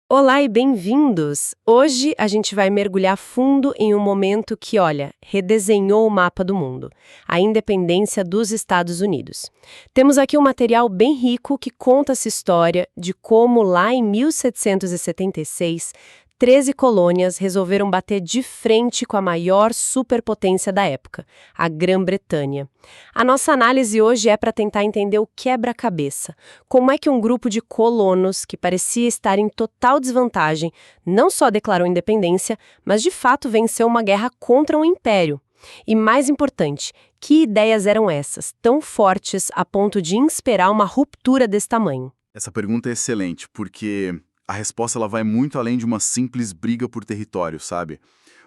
Olá e bem-vindos! Hoje a gente vai mergulhar fundo em um momento que, olha, redesenhou o mapa do mundo, a independência dos Estados Unidos. Temos aqui um material bem rico que conta essa história de como lá em 1776, 13 colônias resolveram bater de frente com a maior superpotência da época, a Grã-Bretanha. A nossa análise hoje é para tentar entender o quebra-cabeça. Como é que um grupo de colonos que parecia estar em total desvantagem não só declarou independência, mas de fato venceu uma guerra contra um império? E mais importante, que ideias eram essas, tão fortes a ponto de inspirar uma ruptura desse tamanho? Essa pergunta é excelente, porque a resposta ela vai muito além de uma simples briga por território, sabe?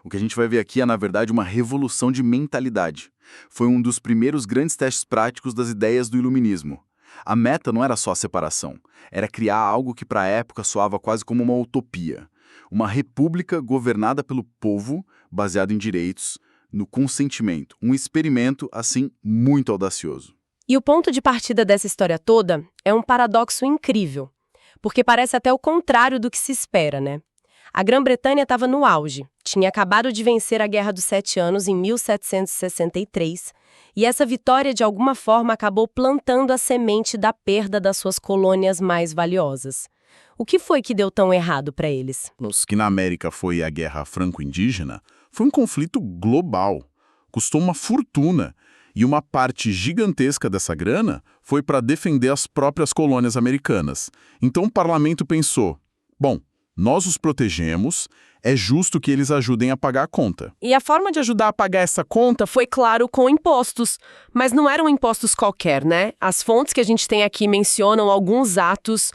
O que a gente vai ver aqui é, na verdade, uma revolução de mentalidade. Foi um dos primeiros grandes testes práticos das ideias do iluminismo. A meta não era só a separação, era criar algo que para a época soava quase como uma utopia. Uma república governada pelo povo, baseado em direitos, no consentimento. Um experimento, assim, muito audacioso. E o ponto de partida dessa história toda é um paradoxo incrível, porque parece até o contrário do que se espera, né? A Grã-Bretanha estava no auge, tinha acabado de vencer a Guerra dos Sete Anos em 1763, e essa vitória de alguma forma acabou plantando a semente da perda das suas colônias mais valiosas. O que foi que deu tão errado para eles? Que na América foi a Guerra Franco-Indígena, foi um conflito global. Custou uma fortuna. E uma parte gigantesca dessa grana foi para defender as próprias colônias americanas. Então o parlamento pensou, bom, nós os protegemos, é justo que eles ajudem a pagar a conta. E a forma de ajudar a pagar essa conta foi, claro, com impostos. Mas não eram impostos qualquer, né? As fontes que a gente tem aqui mencionam alguns atos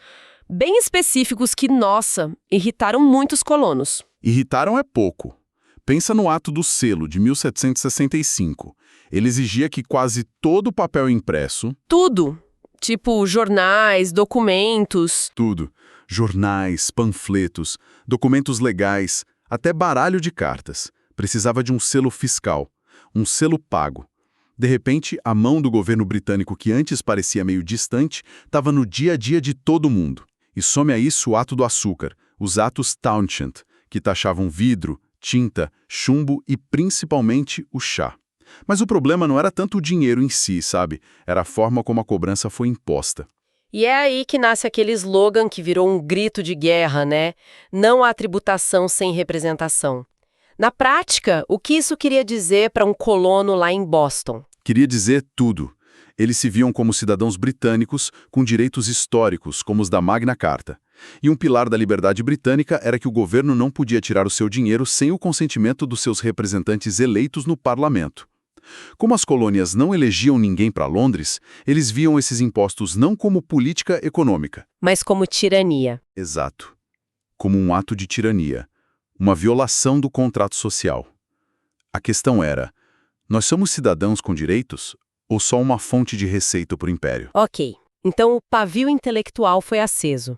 bem específicos que, nossa, irritaram muitos colonos. Irritaram é pouco. Pensa no Ato do Selo, de 1765. Ele exigia que quase todo o papel impresso... Tudo. Tipo jornais, documentos... Tudo. Jornais, panfletos, documentos legais, até baralho de cartas. Precisava de um selo fiscal. Um selo pago. De repente, a mão do governo britânico, que antes parecia meio distante, estava no dia a dia de todo mundo. E some a isso o Ato do Açúcar, os Atos Townshend, que taxavam vidro, tinta, chumbo e principalmente o chá. Mas o problema não era tanto o dinheiro em si, sabe? Era a forma como a cobrança foi imposta. E é aí que nasce aquele slogan que virou um grito de guerra, né? Não há tributação sem representação. Na prática, o que isso queria dizer para um colono lá em Boston? Queria dizer tudo. Eles se viam como cidadãos britânicos com direitos históricos, como os da Magna Carta. E um pilar da liberdade britânica era que o governo não podia tirar o seu dinheiro sem o consentimento dos seus representantes eleitos no parlamento. Como as colônias não elegiam ninguém para Londres, eles viam esses impostos não como política econômica, mas como tirania. Exato. Como um ato de tirania, uma violação do contrato social. A questão era, nós somos cidadãos com direitos ou só uma fonte de receita para o império? Ok, então o pavio intelectual foi aceso.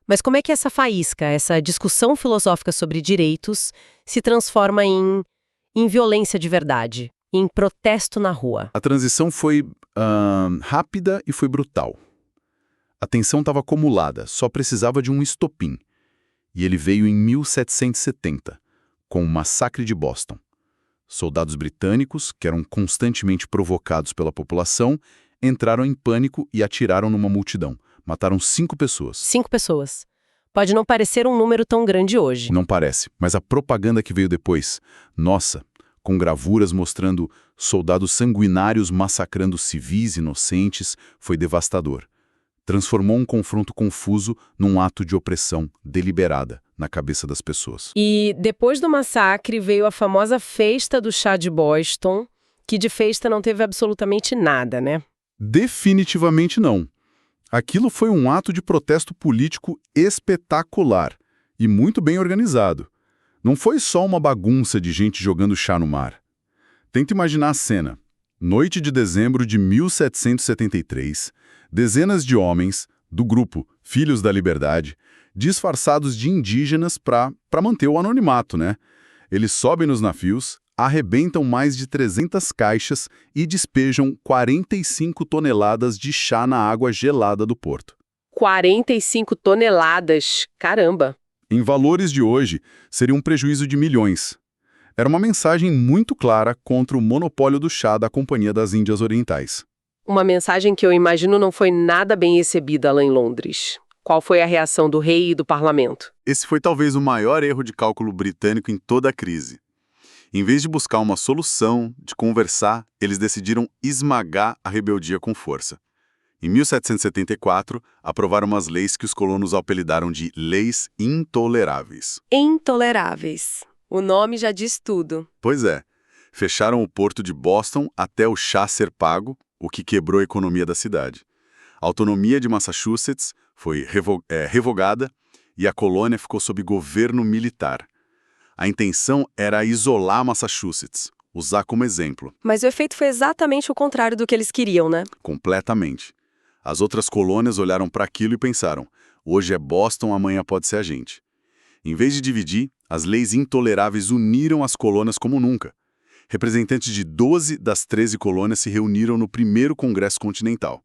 Mas como é que essa faísca, essa discussão filosófica sobre direitos, se transforma em violência de verdade, em protesto na rua? A transição foi rápida e foi brutal. A tensão estava acumulada, só precisava de um estopim. E ele veio em 1770, com o massacre de Boston. Soldados britânicos, que eram constantemente provocados pela população, entraram em pânico e atiraram numa multidão. Mataram 5 pessoas. 5 pessoas. Pode não parecer um número tão grande hoje. Não parece, mas a propaganda que veio depois, nossa, com gravuras mostrando soldados sanguinários massacrando civis inocentes, foi devastador. Transformou um confronto confuso num ato de opressão deliberada na cabeça das pessoas. E depois do massacre veio a famosa festa do chá de Boston, que de festa não teve absolutamente nada, né? Definitivamente não. Aquilo foi um ato de protesto político espetacular e muito bem organizado. Não foi só uma bagunça de gente jogando chá no mar. Tenta imaginar a cena. Noite de dezembro de 1773, dezenas de homens, do grupo Filhos da Liberdade, disfarçados de indígenas para manter o anonimato, né? Eles sobem nos navios, arrebentam mais de 300 caixas e despejam 45 toneladas de chá na água gelada do porto. 45 toneladas, caramba! Em valores de hoje, seria um prejuízo de milhões. Era uma mensagem muito clara contra o monopólio do chá da Companhia das Índias Orientais. Uma mensagem que eu imagino não foi nada bem recebida lá em Londres. Qual foi a reação do rei e do parlamento? Esse foi talvez o maior erro de cálculo britânico em toda a crise. Em vez de buscar uma solução, de conversar, eles decidiram esmagar a rebeldia com força. Em 1774, aprovaram umas leis que os colonos apelidaram de Leis Intoleráveis. Intoleráveis. O nome já diz tudo. Pois é, fecharam o porto de Boston até o chá ser pago, o que quebrou a economia da cidade. A autonomia de Massachusetts foi revogada e a colônia ficou sob governo militar. A intenção era isolar Massachusetts, usar como exemplo. Mas o efeito foi exatamente o contrário do que eles queriam, né? Completamente. As outras colônias olharam para aquilo e pensaram, hoje é Boston, amanhã pode ser a gente. Em vez de dividir, as leis intoleráveis uniram as colônias como nunca. Representantes de 12 das 13 colônias se reuniram no primeiro Congresso Continental.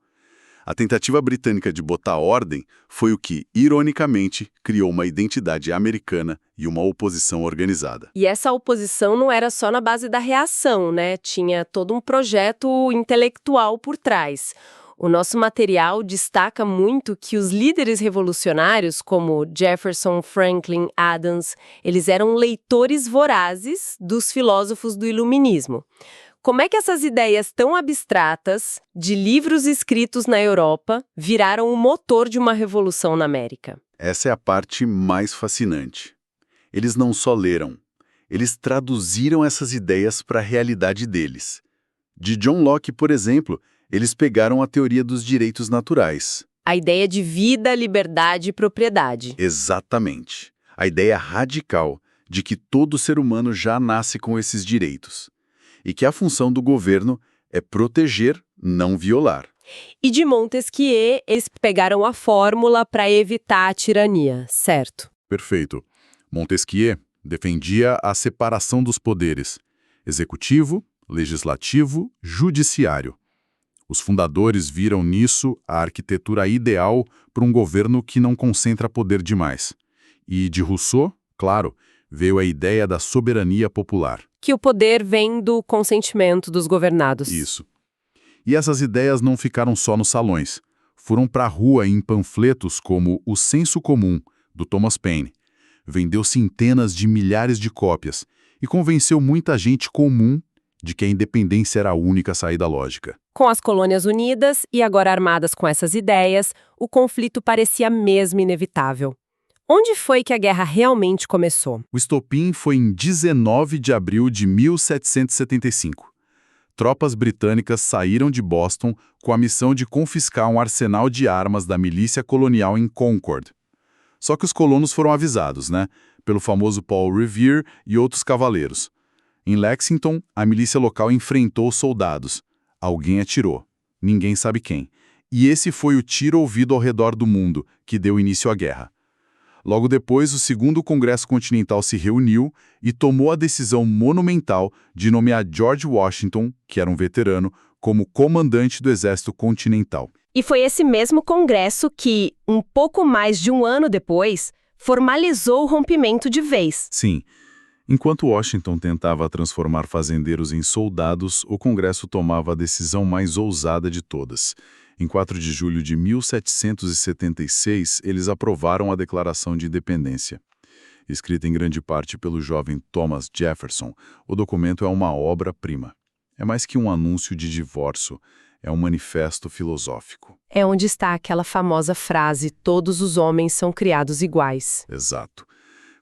A tentativa britânica de botar ordem foi o que, ironicamente, criou uma identidade americana e uma oposição organizada. E essa oposição não era só na base da reação, né? Tinha todo um projeto intelectual por trás. O nosso material destaca muito que os líderes revolucionários, como Jefferson, Franklin, Adams, eles eram leitores vorazes dos filósofos do Iluminismo. Como é que essas ideias tão abstratas, de livros escritos na Europa, viraram o motor de uma revolução na América? Essa é a parte mais fascinante. Eles não só leram, eles traduziram essas ideias para a realidade deles. De John Locke, por exemplo, eles pegaram a teoria dos direitos naturais. A ideia de vida, liberdade e propriedade. Exatamente. A ideia radical de que todo ser humano já nasce com esses direitos. E que a função do governo é proteger, não violar. E de Montesquieu, eles pegaram a fórmula para evitar a tirania, certo? Perfeito. Montesquieu defendia a separação dos poderes: executivo, legislativo, judiciário. Os fundadores viram nisso a arquitetura ideal para um governo que não concentra poder demais. E de Rousseau, claro, veio a ideia da soberania popular. Que o poder vem do consentimento dos governados. Isso. E essas ideias não ficaram só nos salões. Foram para a rua em panfletos como O Senso Comum, do Thomas Paine. Vendeu centenas de milhares de cópias e convenceu muita gente comum de que a independência era a única saída lógica. Com as colônias unidas e agora armadas com essas ideias, o conflito parecia mesmo inevitável. Onde foi que a guerra realmente começou? O estopim foi em 19 de abril de 1775. Tropas britânicas saíram de Boston com a missão de confiscar um arsenal de armas da milícia colonial em Concord. Só que os colonos foram avisados, né? Pelo famoso Paul Revere e outros cavaleiros. Em Lexington, a milícia local enfrentou os soldados. Alguém atirou. Ninguém sabe quem. E esse foi o tiro ouvido ao redor do mundo, que deu início à guerra. Logo depois, o segundo Congresso Continental se reuniu e tomou a decisão monumental de nomear George Washington, que era um veterano, como comandante do Exército Continental. E foi esse mesmo Congresso que, um pouco mais de um ano depois, formalizou o rompimento de vez. Sim. Enquanto Washington tentava transformar fazendeiros em soldados, o Congresso tomava a decisão mais ousada de todas. Em 4 de julho de 1776, eles aprovaram a Declaração de Independência. Escrita em grande parte pelo jovem Thomas Jefferson, o documento é uma obra-prima. É mais que um anúncio de divórcio, é um manifesto filosófico. É onde está aquela famosa frase: todos os homens são criados iguais. Exato.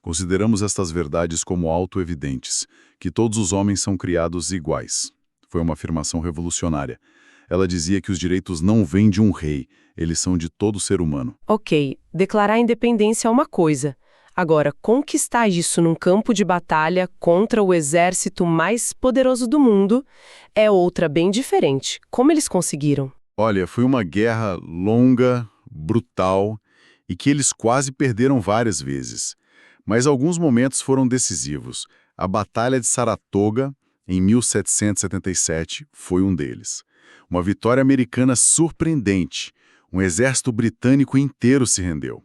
Consideramos estas verdades como autoevidentes, que todos os homens são criados iguais. Foi uma afirmação revolucionária. Ela dizia que os direitos não vêm de um rei, eles são de todo ser humano. Ok, declarar a independência é uma coisa. Agora, conquistar isso num campo de batalha contra o exército mais poderoso do mundo é outra bem diferente. Como eles conseguiram? Olha, foi uma guerra longa, brutal, e que eles quase perderam várias vezes. Mas alguns momentos foram decisivos. A Batalha de Saratoga, em 1777, foi um deles. Uma vitória americana surpreendente. Um exército britânico inteiro se rendeu.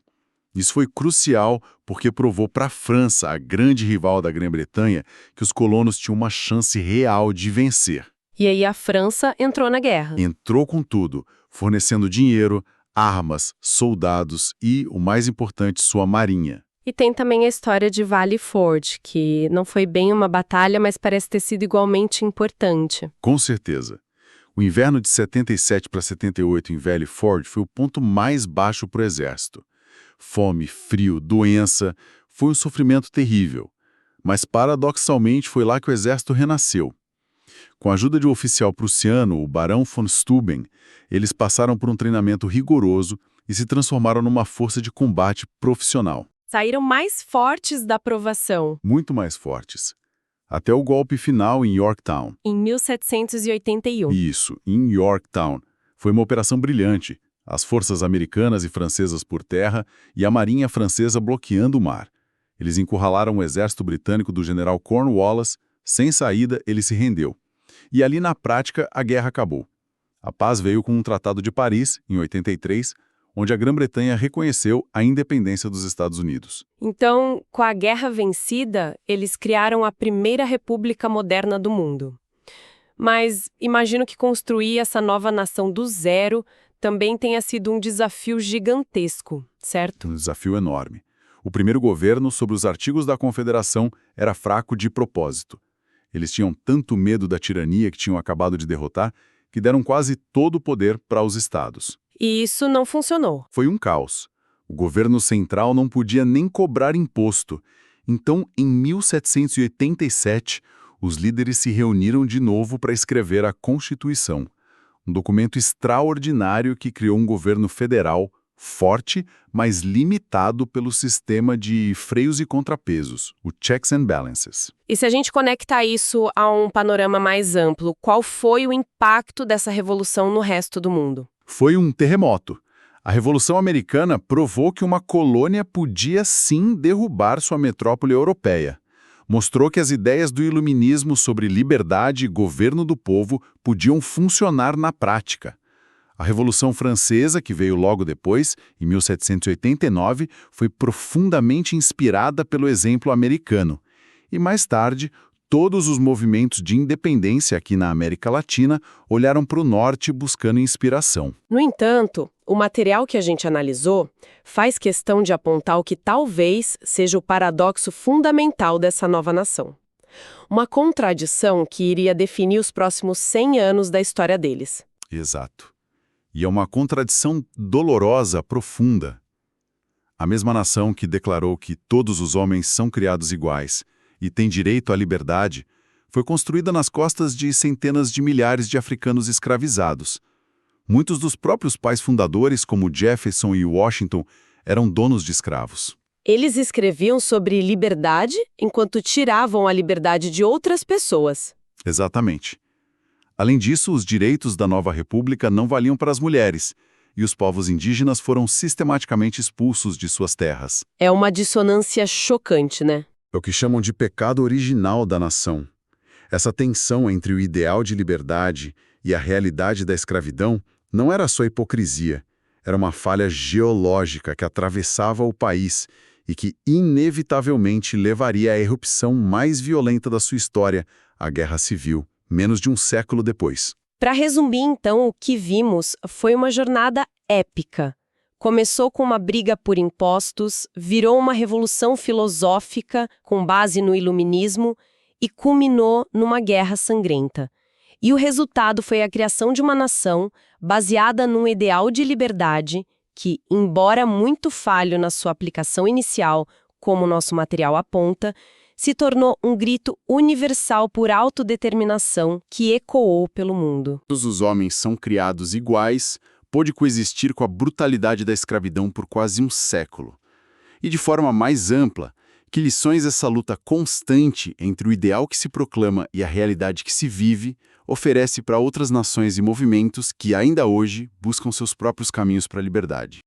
Isso foi crucial porque provou para a França, a grande rival da Grã-Bretanha, que os colonos tinham uma chance real de vencer. E aí a França entrou na guerra. Entrou com tudo, fornecendo dinheiro, armas, soldados e, o mais importante, sua marinha. E tem também a história de Valley Forge, que não foi bem uma batalha, mas parece ter sido igualmente importante. Com certeza. O inverno de 77 para 78 em Valley Forge foi o ponto mais baixo para o exército. Fome, frio, doença, foi um sofrimento terrível. Mas, paradoxalmente, foi lá que o exército renasceu. Com a ajuda de um oficial prussiano, o Barão von Steuben, eles passaram por um treinamento rigoroso e se transformaram numa força de combate profissional. Saíram mais fortes da provação. Muito mais fortes. Até o golpe final em Yorktown. Em 1781. Isso, em Yorktown. Foi uma operação brilhante. As forças americanas e francesas por terra e a marinha francesa bloqueando o mar. Eles encurralaram o exército britânico do general Cornwallis. Sem saída, ele se rendeu. E ali, na prática, a guerra acabou. A paz veio com um Tratado de Paris, em 83, onde a Grã-Bretanha reconheceu a independência dos Estados Unidos. Então, com a guerra vencida, eles criaram a primeira república moderna do mundo. Mas imagino que construir essa nova nação do zero também tenha sido um desafio gigantesco, certo? Um desafio enorme. O primeiro governo, sob os artigos da Confederação, era fraco de propósito. Eles tinham tanto medo da tirania que tinham acabado de derrotar, que deram quase todo o poder para os estados. E isso não funcionou. Foi um caos. O governo central não podia nem cobrar imposto. Então, em 1787, os líderes se reuniram de novo para escrever a Constituição, um documento extraordinário que criou um governo federal forte, mas limitado pelo sistema de freios e contrapesos, o checks and balances. E se a gente conectar isso a um panorama mais amplo, qual foi o impacto dessa revolução no resto do mundo? Foi um terremoto. A Revolução Americana provou que uma colônia podia sim derrubar sua metrópole europeia. Mostrou que as ideias do iluminismo sobre liberdade e governo do povo podiam funcionar na prática. A Revolução Francesa, que veio logo depois, em 1789, foi profundamente inspirada pelo exemplo americano. E mais tarde, todos os movimentos de independência aqui na América Latina olharam para o norte buscando inspiração. No entanto, o material que a gente analisou faz questão de apontar o que talvez seja o paradoxo fundamental dessa nova nação. Uma contradição que iria definir os próximos 100 anos da história deles. Exato. E é uma contradição dolorosa, profunda. A mesma nação que declarou que todos os homens são criados iguais e têm direito à liberdade, foi construída nas costas de centenas de milhares de africanos escravizados. Muitos dos próprios pais fundadores, como Jefferson e Washington, eram donos de escravos. Eles escreviam sobre liberdade enquanto tiravam a liberdade de outras pessoas. Exatamente. Além disso, os direitos da nova república não valiam para as mulheres, e os povos indígenas foram sistematicamente expulsos de suas terras. É uma dissonância chocante, né? É o que chamam de pecado original da nação. Essa tensão entre o ideal de liberdade e a realidade da escravidão não era só hipocrisia, era uma falha geológica que atravessava o país e que inevitavelmente levaria à erupção mais violenta da sua história, a Guerra Civil, menos de um século depois. Para resumir, então, o que vimos foi uma jornada épica. Começou com uma briga por impostos, virou uma revolução filosófica com base no iluminismo e culminou numa guerra sangrenta. E o resultado foi a criação de uma nação baseada num ideal de liberdade que, embora muito falho na sua aplicação inicial, como o nosso material aponta, se tornou um grito universal por autodeterminação que ecoou pelo mundo. Todos os homens são criados iguais, pôde coexistir com a brutalidade da escravidão por quase um século. E de forma mais ampla, que lições essa luta constante entre o ideal que se proclama e a realidade que se vive oferece para outras nações e movimentos que ainda hoje buscam seus próprios caminhos para a liberdade.